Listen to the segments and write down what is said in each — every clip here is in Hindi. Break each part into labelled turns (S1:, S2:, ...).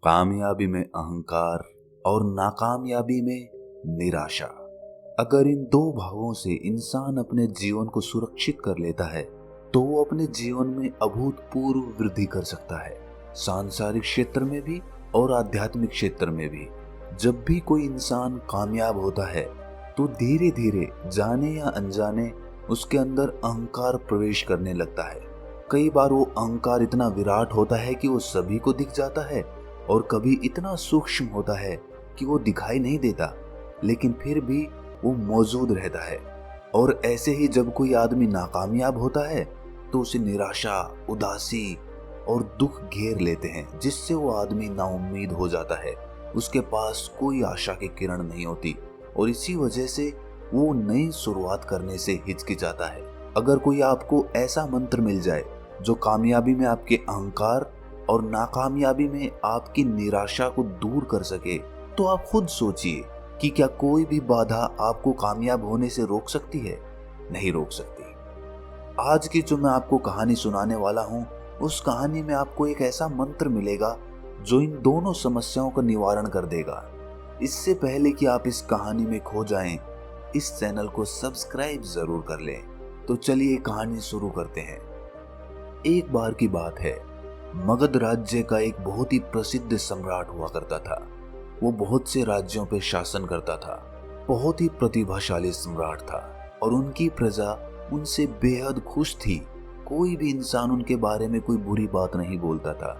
S1: कामयाबी में अहंकार और नाकामयाबी में निराशा। अगर इन दो भावों से इंसान अपने जीवन को सुरक्षित कर लेता है तो वो अपने जीवन में अभूतपूर्व वृद्धि कर सकता है, सांसारिक क्षेत्र में भी और आध्यात्मिक क्षेत्र में भी। जब भी कोई इंसान कामयाब होता है तो धीरे धीरे जाने या अनजाने उसके अंदर अहंकार प्रवेश करने लगता है। कई बार वो अहंकार इतना विराट होता है कि वो सभी को दिख जाता है, और कभी इतना सूक्ष्म होता है कि वो दिखाई नहीं देता, लेकिन फिर भी वो मौजूद रहता है। और ऐसे ही जब कोई आदमी नाकामयाब होता है तो उसे निराशा, उदासी और दुख घेर लेते हैं, जिससे वो आदमी नाउम्मीद हो जाता है। उसके पास कोई आशा की किरण नहीं होती और इसी वजह से वो नई शुरुआत करने से हिचकिचाता है। अगर कोई आपको ऐसा मंत्र मिल जाए जो कामयाबी में आपके अहंकार और नाकामयाबी में आपकी निराशा को दूर कर सके, तो आप खुद सोचिए कि क्या कोई भी बाधा आपको कामयाब होने से रोक सकती है? नहीं रोक सकती। आज की जो मैं आपको कहानी सुनाने वाला हूं, उस कहानी में आपको एक ऐसा मंत्र मिलेगा जो इन दोनों समस्याओं का निवारण कर देगा। इससे पहले कि आप इस कहानी में खो जाएं, इस चैनल को सब्सक्राइब जरूर कर लें। तो चलिए कहानी शुरू करते हैं। एक बार की बात है, मगध राज्य का एक बहुत ही प्रसिद्ध सम्राट हुआ करता था। वो बहुत से राज्यों पर शासन करता था, बहुत ही प्रतिभाशाली सम्राट था और उनकी प्रजा उनसे बेहद खुश थी। कोई भी इंसान उनके बारे में कोई बुरी बात नहीं बोलता था।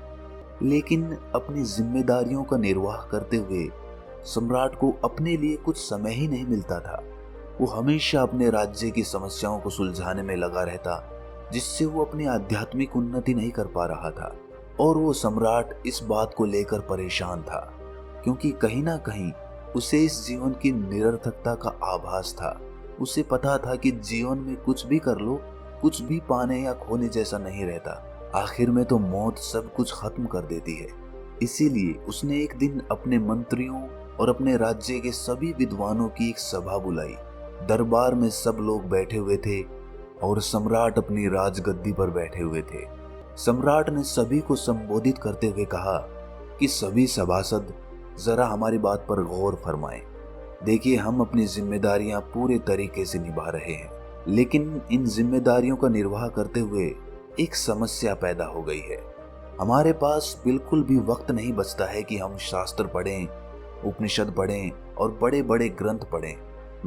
S1: लेकिन अपनी जिम्मेदारियों का निर्वाह करते हुए सम्राट को अपने लिए कुछ समय ही नहीं मिलता था। वो हमेशा अपने राज्य की समस्याओं को सुलझाने में लगा रहता, जिससे वो अपनी आध्यात्मिक उन्नति नहीं कर पा रहा था। और वो सम्राट इस बात को लेकर परेशान था, क्योंकि कहीं ना कहीं उसे इस जीवन की निरर्थकता का आभास था। उसे पता था कि जीवन में कुछ भी कर लो, कुछ भी पाने या खोने जैसा नहीं रहता। आखिर में तो मौत सब कुछ खत्म कर देती है। इसीलिए उसने एक दिन अपने मंत्रियों और अपने राज्य के सभी विद्वानों की एक सभा बुलाई। दरबार में सब लोग बैठे हुए थे और सम्राट अपनी राजगद्दी पर बैठे हुए थे। सम्राट ने सभी को संबोधित करते हुए कहा कि सभी सभासद जरा हमारी बात पर गौर फरमाएं। देखिए, हम अपनी जिम्मेदारियां पूरे तरीके से निभा रहे हैं, लेकिन इन जिम्मेदारियों का निर्वाह करते हुए एक समस्या पैदा हो गई है। हमारे पास बिल्कुल भी वक्त नहीं बचता है कि हम शास्त्र पढ़ें, उपनिषद पढ़ें और बड़े बड़े ग्रंथ पढ़ें।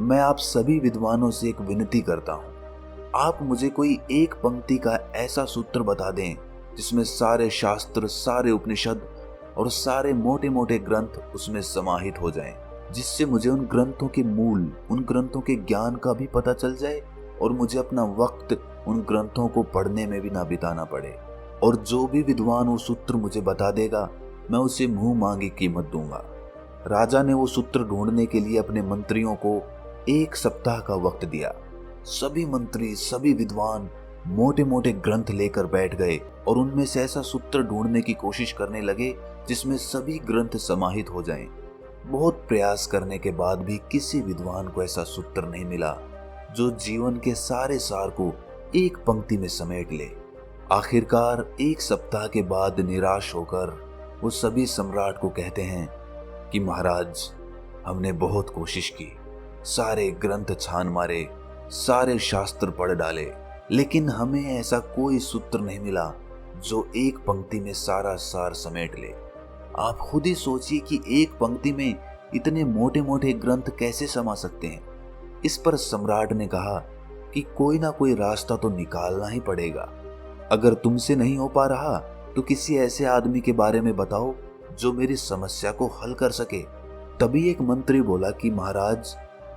S1: मैं आप सभी विद्वानों से एक विनती करता हूँ, आप मुझे कोई एक पंक्ति का ऐसा सूत्र बता दें जिसमें सारे शास्त्र, सारे उपनिषद और सारे मोटे मोटे ग्रंथ उसमें समाहित हो जाएं, जिससे मुझे उन ग्रंथों के मूल, उन ग्रंथों के ज्ञान का भी पता चल जाए और मुझे अपना वक्त उन ग्रंथों को पढ़ने में भी ना बिताना पड़े। और जो भी विद्वान वो सूत्र मुझे बता देगा, मैं उसे मुंह मांगी कीमत दूंगा। राजा ने वो सूत्र ढूंढने के लिए अपने मंत्रियों को 1 सप्ताह का वक्त दिया। सभी मंत्री, सभी विद्वान मोटे मोटे ग्रंथ लेकर बैठ गए और उनमें से ऐसा सूत्र ढूंढने की कोशिश करने लगे जिसमें सभी ग्रंथ समाहित हो जाएं। बहुत प्रयास करने के बाद भी किसी विद्वान को ऐसा सूत्र नहीं मिला जो जीवन के सारे सार को एक पंक्ति में समेट ले। आखिरकार 1 सप्ताह के बाद निराश होकर वो सभी सम्राट को कहते हैं कि महाराज, हमने बहुत कोशिश की, सारे ग्रंथ छान मारे, सारे शास्त्र पढ़ डाले, लेकिन हमें ऐसा कोई सूत्र नहीं मिला जो एक पंक्ति में सारा सार समेट ले। आप खुद ही सोचिए कि एक पंक्ति में इतने मोटे मोटे ग्रंथ कैसे समा सकते हैं। इस पर सम्राट ने कहा कि कोई ना कोई रास्ता तो निकालना ही पड़ेगा। अगर तुमसे नहीं हो पा रहा तो किसी ऐसे आदमी के बारे में बताओ जो मेरी समस्या को हल कर सके। तभी एक मंत्री बोला कि महाराज,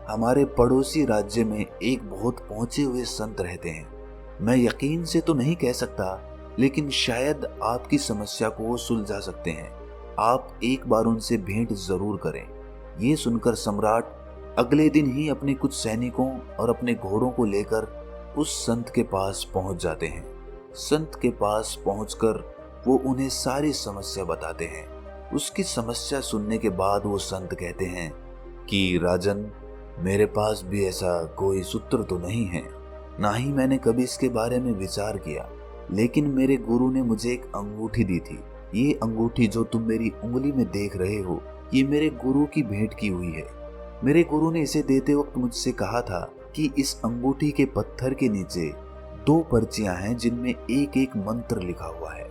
S1: हमारे पड़ोसी राज्य में एक बहुत पहुंचे हुए संत रहते हैं। मैं यकीन से तो नहीं कह सकता, लेकिन शायद आपकी समस्या को वो सुलझा सकते हैं। आप एक बार उनसे भेंट जरूर करें। ये सुनकर सम्राट अगले दिन ही अपने कुछ सैनिकों और अपने घोड़ों को लेकर उस संत के पास पहुंच जाते हैं। संत के पास पहुंचकर वो उन्हें सारी समस्या बताते हैं। उसकी समस्या सुनने के बाद वो संत कहते हैं कि राजन, मेरे पास भी ऐसा कोई सूत्र तो नहीं है, ना ही मैंने कभी इसके बारे में विचार किया, लेकिन मेरे गुरु ने मुझे एक अंगूठी दी थी ये अंगूठी जो तुम मेरी उंगली में देख रहे हो, ये मेरे गुरु की भेंट की हुई है। मेरे गुरु ने इसे देते वक्त मुझसे कहा था कि इस अंगूठी के पत्थर के नीचे 2 पर्चियां हैं जिनमें एक एक मंत्र लिखा हुआ है।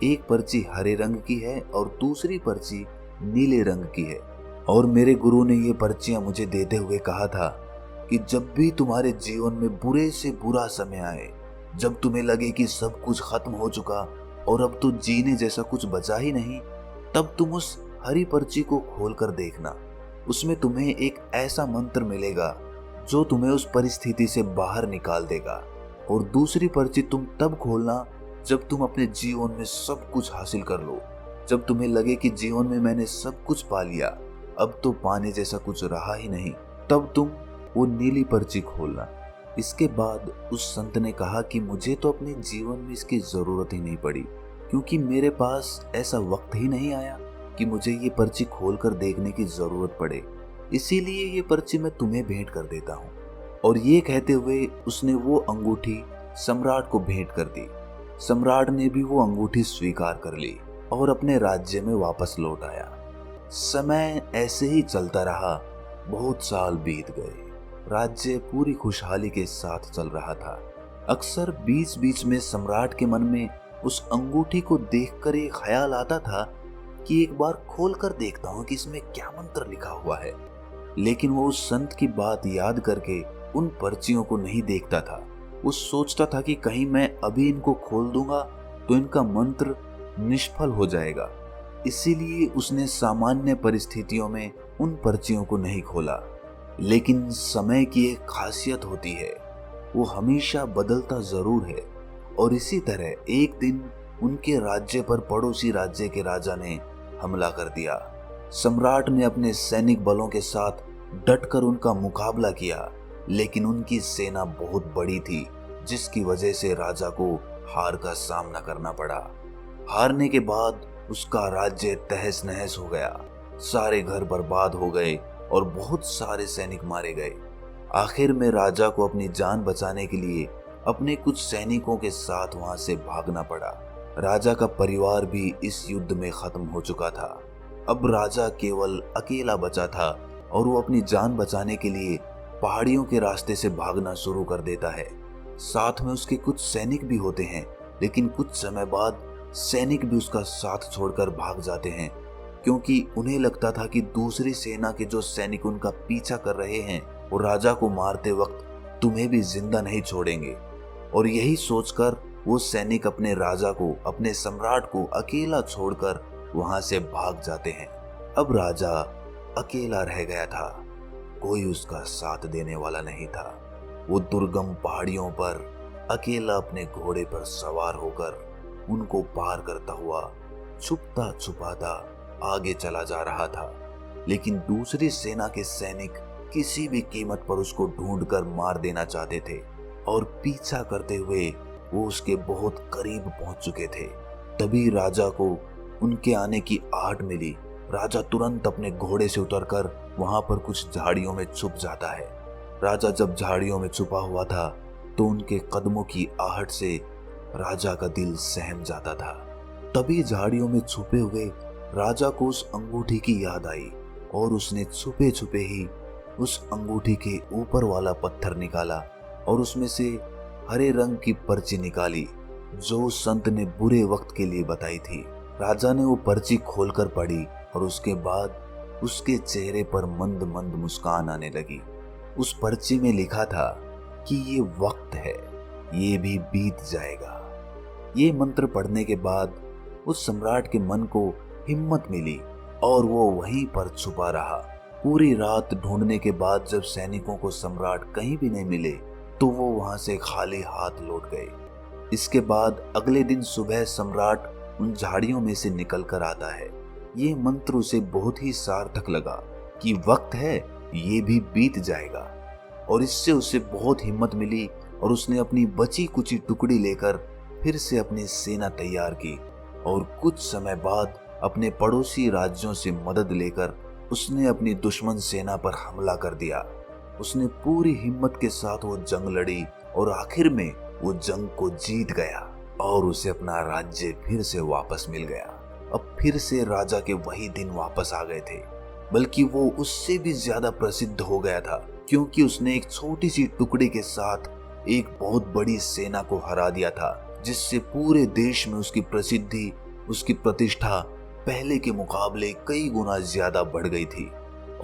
S1: एक पर्ची हरे रंग की है और दूसरी पर्ची नीले रंग की है। और मेरे गुरु ने ये पर्चियां मुझे देते हुए कहा था कि जब भी तुम्हारे जीवन में बुरे से बुरा समय आए, जब तुम्हें लगे कि सब कुछ खत्म हो चुका और अब तो जीने जैसा कुछ बचा ही नहीं, तब तुम उस हरी पर्ची को खोलकर देखना। उसमें तुम्हें एक ऐसा मंत्र मिलेगा जो तुम्हें उस परिस्थिति से बाहर निकाल देगा। और दूसरी पर्ची तुम तब खोलना जब तुम अपने जीवन में सब कुछ हासिल कर लो, जब तुम्हें लगे कि जीवन में मैंने सब कुछ पा लिया, अब तो पाने जैसा कुछ रहा ही नहीं, तब तुम वो नीली पर्ची खोलना। इसके बाद उस संत ने कहा कि मुझे तो अपने जीवन में इसकी जरूरत ही नहीं पड़ी, क्योंकि मेरे पास ऐसा वक्त ही नहीं आया कि मुझे ये पर्ची खोलकर देखने की जरूरत पड़े। इसीलिए ये पर्ची मैं तुम्हें भेंट कर देता हूँ। और ये कहते हुए उसने वो अंगूठी सम्राट को भेंट कर दी। सम्राट ने भी वो अंगूठी स्वीकार कर ली और अपने राज्य में वापस लौट आया। समय ऐसे ही चलता रहा। बहुत साल बीत गए। राज्य पूरी खुशहाली के साथ चल रहा था। अक्सर बीच बीच में सम्राट के मन में उस अंगूठी को देखकर एक ख्याल आता था कि एक बार खोलकर देखता हूं कि इसमें क्या मंत्र लिखा हुआ है। लेकिन वो उस संत की बात याद करके उन पर्चियों को नहीं देखता था। वो सोचता था कि कहीं मैं अभी इनको खोल दूंगा तो इनका मंत्र निष्फल हो जाएगा। इसीलिए उसने सामान्य परिस्थितियों में उन पर्चियों को नहीं खोला। लेकिन समय की एक खासियत होती है, वो हमेशा बदलता जरूर है। और इसी तरह एक दिन उनके राज्य पर पड़ोसी राज्य के राजा ने हमला कर दिया। सम्राट ने अपने सैनिक बलों के साथ डटकर उनका मुकाबला किया, लेकिन उनकी सेना बहुत बड़ी थी, जिसकी वजह से राजा को हार का सामना करना पड़ा। हारने के बाद उसका राज्य तहस नहस हो गया। सारे घर बर्बाद हो गए और बहुत सारे सैनिक मारे गए। आखिर में राजा को अपनी जान बचाने के लिए अपने कुछ सैनिकों के साथ वहां से भागना पड़ा। राजा का परिवार भी इस युद्ध में खत्म हो चुका था। अब राजा केवल अकेला बचा था और वो अपनी जान बचाने के लिए पहाड़ियों के रास्ते से भागना शुरू कर देता है। साथ में उसके कुछ सैनिक भी होते हैं, लेकिन कुछ समय बाद सैनिक भी उसका साथ छोड़कर भाग जाते हैं, क्योंकि उन्हें लगता था कि दूसरी सेना के जो सैनिक उनका पीछा कर रहे हैं वो राजा को मारते वक्त तुम्हें भी जिंदा नहीं छोड़ेंगे। और यही सोचकर वो सैनिक अपने राजा को, अपने सम्राट को अकेला छोड़कर वहां से भाग जाते हैं। अब राजा अकेला रह गया था। कोई उसका साथ देने वाला नहीं था। वो दुर्गम पहाड़ियों पर अकेला अपने घोड़े पर सवार होकर उनको पार करता हुआ छुपता छुपाता आगे चला जा रहा था। लेकिन दूसरी सेना के सैनिक किसी भी कीमत पर उसको ढूंढकर मार देना चाहते थे और पीछा करते हुए वो उसके बहुत करीब पहुंच चुके थे। तभी राजा को उनके आने की आहट मिली। राजा तुरंत अपने घोड़े से उतरकर वहां पर कुछ झाड़ियों में छुप जाता है। राजा जब झाड़ियों में छुपा हुआ था तो उनके कदमों की आहट से राजा का दिल सहम जाता था। तभी झाड़ियों में छुपे हुए राजा को उस अंगूठी की याद आई और उसने छुपे छुपे ही उस अंगूठी के ऊपर वाला पत्थर निकाला और उसमें से हरे रंग की पर्ची निकाली जो उस संत ने बुरे वक्त के लिए बताई थी। राजा ने वो पर्ची खोलकर पढ़ी और उसके बाद उसके चेहरे पर मंद मंद मुस्कान आने लगी। उस पर्ची में लिखा था कि ये वक्त है, ये भी बीत जाएगा। ये मंत्र पढ़ने के बाद उस सम्राट के मन को हिम्मत मिली और वो वहीं पर छुपा रहा। पूरी रात ढूंढने के बाद जब सैनिकों को सम्राट कहीं भी नहीं मिले तो वो वहां से खाली हाथ लौट गए। इसके बाद अगले दिन सुबह सम्राट उन झाड़ियों में से निकल कर आता है। ये मंत्र उसे बहुत ही सार्थक लगा कि वक्त है, ये भी बीत जाएगा। और इससे उसे बहुत हिम्मत मिली और उसने अपनी बची कुची टुकड़ी लेकर फिर से अपनी सेना तैयार की और कुछ समय बाद अपने पड़ोसी राज्यों से मदद लेकर उसने अपनी दुश्मन सेना पर हमला कर दिया। उसने पूरी हिम्मत के साथ वो जंग लड़ी और आखिर में वो जंग को जीत गया और उसे अपना राज्य फिर से वापस मिल गया। अब फिर से राजा के वही दिन वापस आ गए थे, बल्कि वो उससे भी ज्यादा प्रसिद्ध हो गया था, क्योंकि उसने एक छोटी सी टुकड़ी के साथ एक बहुत बड़ी सेना को हरा दिया था, जिससे पूरे देश में उसकी प्रसिद्धि, उसकी प्रतिष्ठा पहले के मुकाबले कई गुना ज्यादा बढ़ गई थी।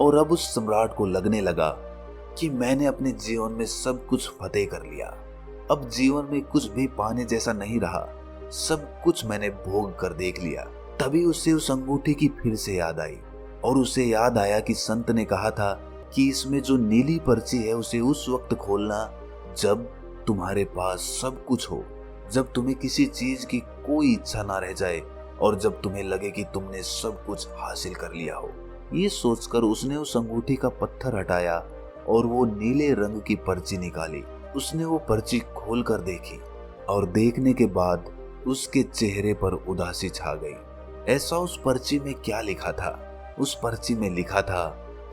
S1: और अब उस सम्राट को लगने लगा कि मैंने अपने जीवन में सब कुछ फतेह कर लिया, अब जीवन में कुछ भी पाने जैसा नहीं रहा, सब कुछ मैंने भोग कर देख लिया। तभी उसे उस अंगूठी की फिर से याद आई, और उसे याद आया कि संत ने कहा था कि इसमें जो नीली पर्ची है उसे उस वक्त खोलना जब तुम्हारे पास सब कुछ हो, जब तुम्हें किसी चीज की कोई इच्छा ना रह जाए और जब तुम्हें लगे कि तुमने सब कुछ हासिल कर लिया हो। ये सोचकर उसने उस अंगूठी का पत्थर हटाया और वो नीले रंग की पर्ची निकाली। उसने वो पर्ची खोल कर देखी और देखने के बाद उसके चेहरे पर उदासी छा गई। ऐसा उस पर्ची में क्या लिखा था? उस पर्ची में लिखा था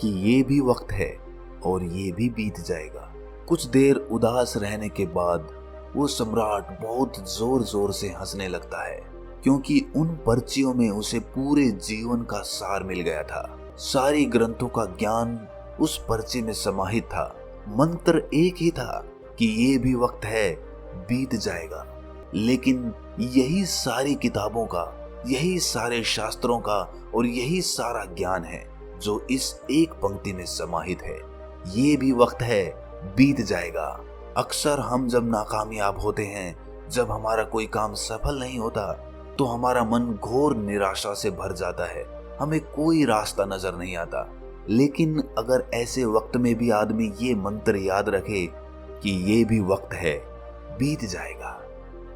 S1: कि ये भी वक्त है और ये भी बीत जाएगा। कुछ देर उदास रहने के बाद वो सम्राट बहुत जोर जोर से हंसने लगता है, क्योंकि उन पर्चियों में उसे पूरे जीवन का सार मिल गया था। सारी ग्रंथों का ज्ञान उस पर्ची में समाहित था। मंत्र एक ही था कि ये भी वक्त है, बीत जाएगा। लेकिन यही सारी किताबों का, यही सारे शास्त्रों का और यही सारा ज्ञान है जो इस एक पंक्ति में समाहित है। ये भी वक्त है, बीत जाएगा। अक्सर हम जब नाकामयाब होते हैं, जब हमारा कोई काम सफल नहीं होता, तो हमारा मन घोर निराशा से भर जाता है, हमें कोई रास्ता नजर नहीं आता। लेकिन अगर ऐसे वक्त में भी आदमी ये मंत्र याद रखे कि ये भी वक्त है, बीत जाएगा,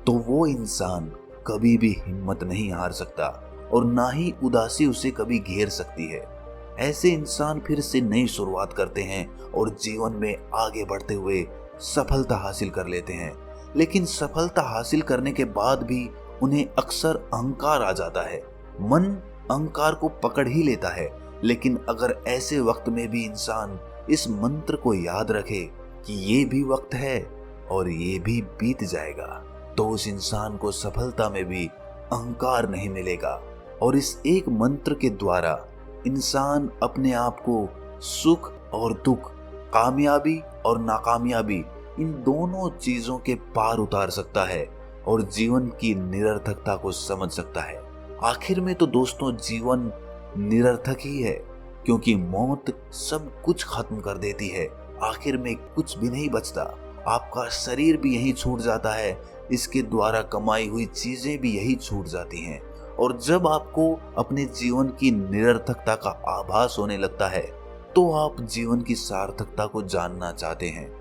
S1: तो वो इंसान कभी भी हिम्मत नहीं हार सकता और ना ही उदासी उसे कभी घेर सकती है। ऐसे इंसान फिर से नई शुरुआत करते हैं और जीवन में आगे बढ़ते हुए सफलता हासिल कर लेते हैं। लेकिन सफलता हासिल करने के बाद भी उन्हें अक्सर अहंकार आ जाता है। मन अहंकार को पकड़ ही लेता है। लेकिन अगर ऐसे वक्त में भी इंसान इस मंत्र को याद रखे कि ये भी वक्त है और ये भी बीत जाएगा, तो उस इंसान को सफलता में भी अहंकार नहीं मिलेगा। और इस एक मंत्र के द्वारा इंसान अपने आप को सुख और दुख, कामयाबी और नाकामयाबी, इन दोनों चीजों के पार उतार सकता है और जीवन की निरर्थकता को समझ सकता है। आखिर में तो दोस्तों जीवन निरर्थक ही है, क्योंकि मौत सब कुछ खत्म कर देती है। आखिर में कुछ भी नहीं बचता। आपका शरीर भी यहीं छूट जाता है, इसके द्वारा कमाई हुई चीजें भी यही छूट जाती हैं। और जब आपको अपने जीवन की निरर्थकता का आभास होने लगता है, तो आप जीवन की सार्थकता को जानना चाहते हैं।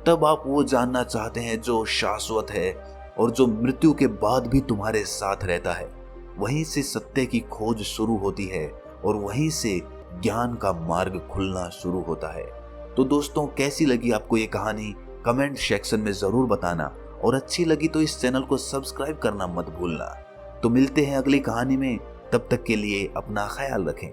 S1: तब आप वो जानना चाहते हैं जो शाश्वत है और जो मृत्यु के बाद भी तुम्हारे साथ रहता है। वहीं से सत्य की खोज शुरू होती है और वहीं से ज्ञान का मार्ग खुलना शुरू होता है। तो दोस्तों, कैसी लगी आपको ये कहानी? कमेंट सेक्शन में जरूर बताना, और अच्छी लगी तो इस चैनल को सब्सक्राइब करना मत भूलना। तो मिलते हैं अगली कहानी में, तब तक के लिए अपना ख्याल रखें।